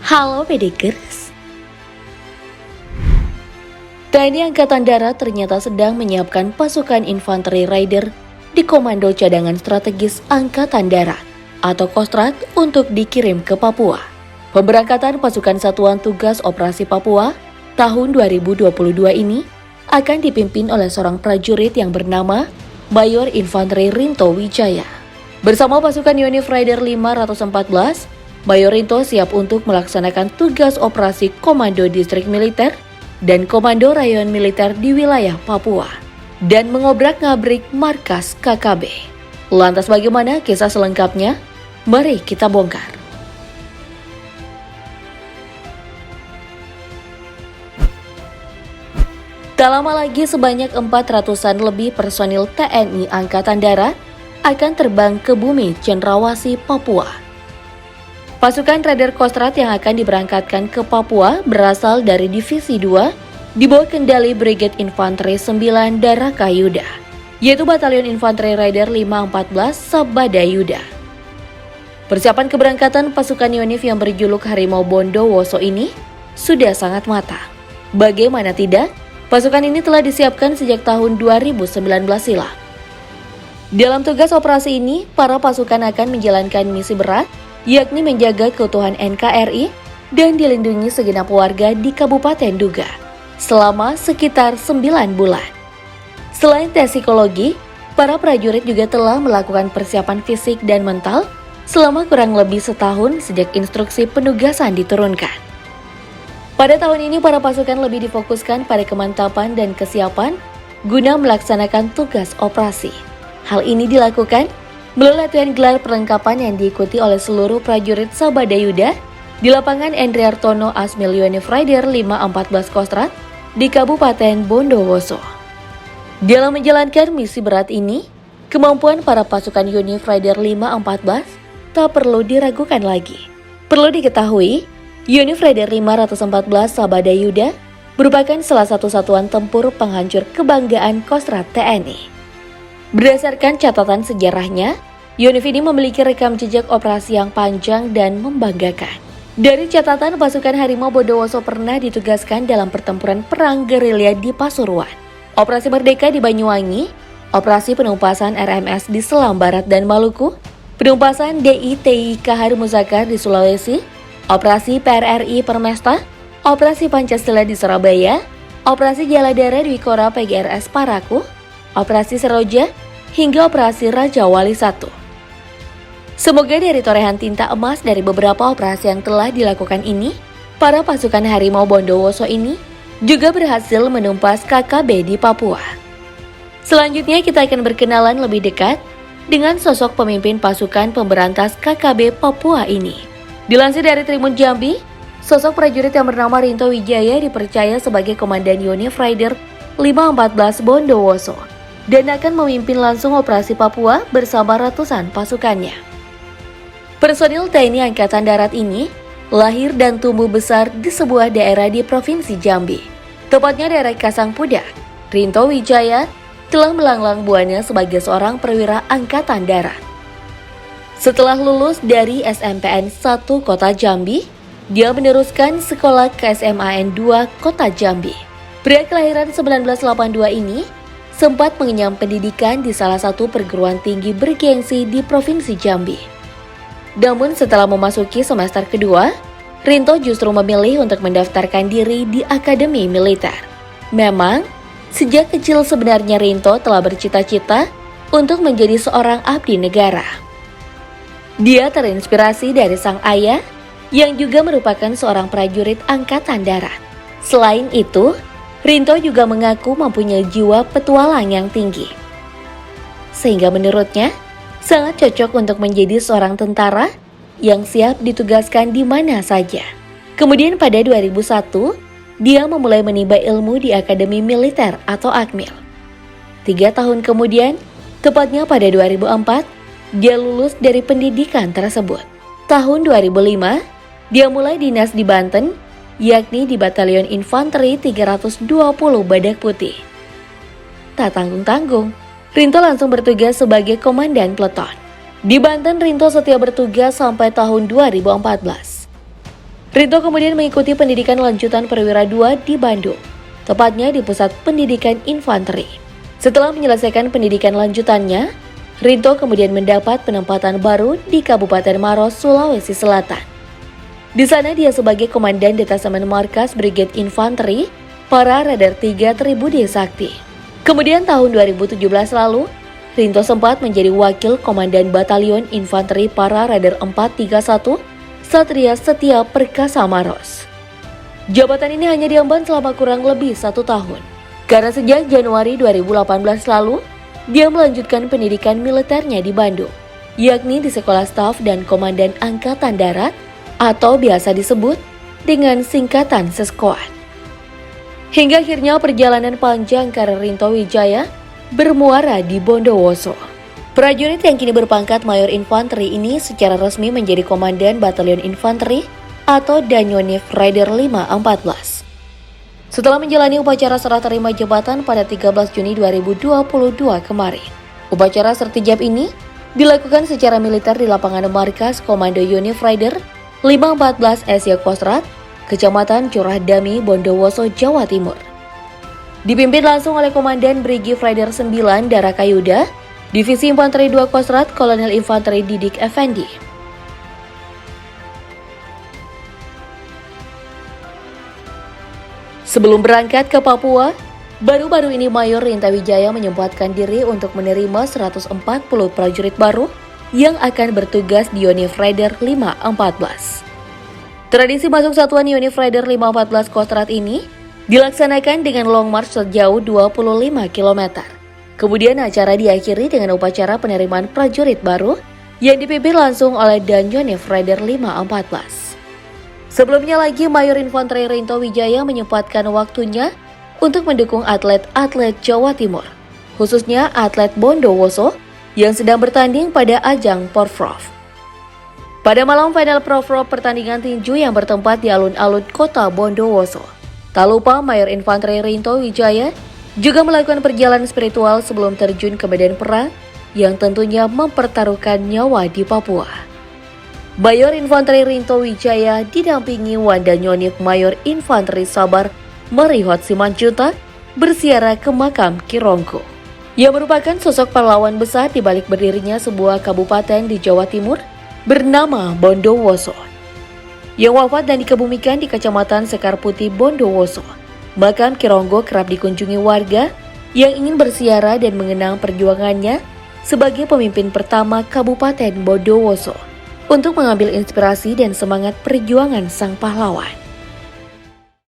Halo Pedikers. TNI Angkatan Darat ternyata sedang menyiapkan pasukan infanteri rider di Komando Cadangan Strategis Angkatan Darat atau Kostrad untuk dikirim ke Papua. Pemberangkatan pasukan Satuan Tugas Operasi Papua tahun 2022 ini akan dipimpin oleh seorang prajurit yang bernama Mayor Infanteri Rinto Wijaya. Bersama pasukan Yonif Rider 514, Mayor Rinto siap untuk melaksanakan tugas operasi Komando Distrik Militer dan Komando Rayon Militer di wilayah Papua dan mengobrak-ngabrik markas KKB. Lantas bagaimana kisah selengkapnya? Mari kita bongkar. Tak lama lagi sebanyak 400-an lebih personil TNI Angkatan Darat akan terbang ke bumi Cendrawasih, Papua. Pasukan Raider Kostrad yang akan diberangkatkan ke Papua berasal dari Divisi 2 di bawah kendali Brigade Infanteri 9 Darakayuda, yaitu Batalion Infanteri Rider 514 Sabadayuda. Persiapan keberangkatan pasukan Yonif yang berjuluk Harimau Bondowoso ini sudah sangat matang. Bagaimana tidak, pasukan ini telah disiapkan sejak tahun 2019 silam. Dalam tugas operasi ini, para pasukan akan menjalankan misi berat, yakni menjaga keutuhan NKRI dan dilindungi segenap warga di Kabupaten Duga selama sekitar 9 bulan. Selain tes psikologi, para prajurit juga telah melakukan persiapan fisik dan mental selama kurang lebih setahun sejak instruksi penugasan diturunkan. Pada tahun ini, para pasukan lebih difokuskan pada kemantapan dan kesiapan guna melaksanakan tugas operasi. Hal ini dilakukan melalui latihan gelar perlengkapan yang diikuti oleh seluruh prajurit Sabadayuda di lapangan Endriartono Asmil Yonif Rider 514 Kostrad di Kabupaten Bondowoso. Dalam menjalankan misi berat ini, kemampuan para pasukan Yonif Rider 514 tak perlu diragukan lagi. Perlu diketahui, Yonif Rider 514 Sabadayuda merupakan salah satu satuan tempur penghancur kebanggaan Kostrad TNI. Berdasarkan catatan sejarahnya, Yonif ini memiliki rekam jejak operasi yang panjang dan membanggakan. Dari catatan, pasukan Harimau Bondowoso pernah ditugaskan dalam pertempuran perang gerilya di Pasuruan, Operasi Merdeka di Banyuwangi, Operasi Penumpasan RMS di Selam Barat dan Maluku, Penumpasan DITI Kahar Muzakar di Sulawesi, Operasi PRRI Permesta, Operasi Pancasila di Surabaya, Operasi Jaladara di Wikora PGRS Paraku, Operasi Seroja, hingga Operasi Raja Wali I. Semoga dari torehan tinta emas dari beberapa operasi yang telah dilakukan ini, para pasukan Harimau Bondowoso ini juga berhasil menumpas KKB di Papua. Selanjutnya kita akan berkenalan lebih dekat dengan sosok pemimpin pasukan pemberantas KKB Papua ini. Dilansir dari Tribun Jambi, sosok prajurit yang bernama Rinto Wijaya dipercaya sebagai Komandan Yonif Rider 514 Bondowoso dan akan memimpin langsung operasi Papua bersama ratusan pasukannya. Personil TNI Angkatan Darat ini lahir dan tumbuh besar di sebuah daerah di Provinsi Jambi, tepatnya daerah Kasangpudak. Rinto Wijaya telah melanglang buana sebagai seorang perwira Angkatan Darat. Setelah lulus dari SMPN 1 Kota Jambi, dia meneruskan sekolah ke SMAN 2 Kota Jambi. Pria kelahiran 1982 ini sempat mengenyam pendidikan di salah satu perguruan tinggi bergengsi di Provinsi Jambi. Namun setelah memasuki semester kedua, Rinto justru memilih untuk mendaftarkan diri di Akademi Militer. Memang, sejak kecil sebenarnya Rinto telah bercita-cita untuk menjadi seorang abdi negara. Dia terinspirasi dari sang ayah yang juga merupakan seorang prajurit Angkatan Darat. Selain itu, Rinto juga mengaku mempunyai jiwa petualang yang tinggi. Sehingga menurutnya, sangat cocok untuk menjadi seorang tentara yang siap ditugaskan di mana saja. Kemudian pada 2001, dia memulai menimba ilmu di Akademi Militer atau Akmil. 3 tahun kemudian, tepatnya pada 2004, dia lulus dari pendidikan tersebut. Tahun 2005, dia mulai dinas di Banten, yakni di Batalion Infanteri 320 Badak Putih. Tak tanggung-tanggung, Rinto langsung bertugas sebagai komandan peleton. Di Banten, Rinto setia bertugas sampai tahun 2014. Rinto kemudian mengikuti pendidikan lanjutan perwira 2 di Bandung, tepatnya di Pusat Pendidikan Infanteri. Setelah menyelesaikan pendidikan lanjutannya, Rinto kemudian mendapat penempatan baru di Kabupaten Maros, Sulawesi Selatan. Di sana dia sebagai Komandan Detasemen Markas Brigade Infanteri para Radar 3 Tribudi Sakti. Kemudian tahun 2017 lalu, Rinto sempat menjadi Wakil Komandan Batalion Infanteri para Radar 431 Satria Setia Perkasa Maros. Jabatan ini hanya diemban selama kurang lebih 1 tahun, karena sejak Januari 2018 lalu, dia melanjutkan pendidikan militernya di Bandung, yakni di Sekolah Staf dan Komandan Angkatan Darat atau biasa disebut dengan singkatan Seskoad. Hingga akhirnya perjalanan panjang karir Rinto Wijaya bermuara di Bondowoso. Prajurit yang kini berpangkat Mayor Infanteri ini secara resmi menjadi Komandan Batalion Infanteri atau Danyonif Rider 514. Setelah menjalani upacara serah terima jabatan pada 13 Juni 2022 kemarin, upacara sertijab ini dilakukan secara militer di lapangan markas Komando Yonif Rider 514 Asia Kostrat, Kecamatan Curah Dami, Bondowoso, Jawa Timur. Dipimpin langsung oleh Komandan Brigif Rider 9 Darakayuda, Divisi Infanteri 2 Kostrat Kolonel Infanteri Didik Effendi. Sebelum berangkat ke Papua, baru-baru ini Mayor Rinto Wijaya menyempatkan diri untuk menerima 140 prajurit baru yang akan bertugas di Yonif Rider 514. Tradisi masuk satuan Yonif Rider 514 Kostrat ini dilaksanakan dengan long march sejauh 25 km. Kemudian acara diakhiri dengan upacara penerimaan prajurit baru yang dipimpin langsung oleh Danyonif Rider 514. Sebelumnya lagi, Mayor Infanteri Rinto Wijaya menyempatkan waktunya untuk mendukung atlet-atlet Jawa Timur, khususnya atlet Bondowoso yang sedang bertanding pada ajang Porprov. Pada malam final Porprov pertandingan tinju yang bertempat di alun-alun kota Bondowoso, tak lupa Mayor Infanteri Rinto Wijaya juga melakukan perjalanan spiritual sebelum terjun ke medan perang yang tentunya mempertaruhkan nyawa di Papua. Mayor Infanteri Rinto Wijaya didampingi Wandanyonif Mayor Infanteri Sabar Marihot Simanjuntak berziarah ke makam Kirongko, yang merupakan sosok pahlawan besar di balik berdirinya sebuah kabupaten di Jawa Timur bernama Bondowoso, yang wafat dan dikebumikan di Kecamatan Sekar Putih, Bondowoso. Makam Kironggo kerap dikunjungi warga yang ingin berziarah dan mengenang perjuangannya sebagai pemimpin pertama Kabupaten Bondowoso untuk mengambil inspirasi dan semangat perjuangan sang pahlawan.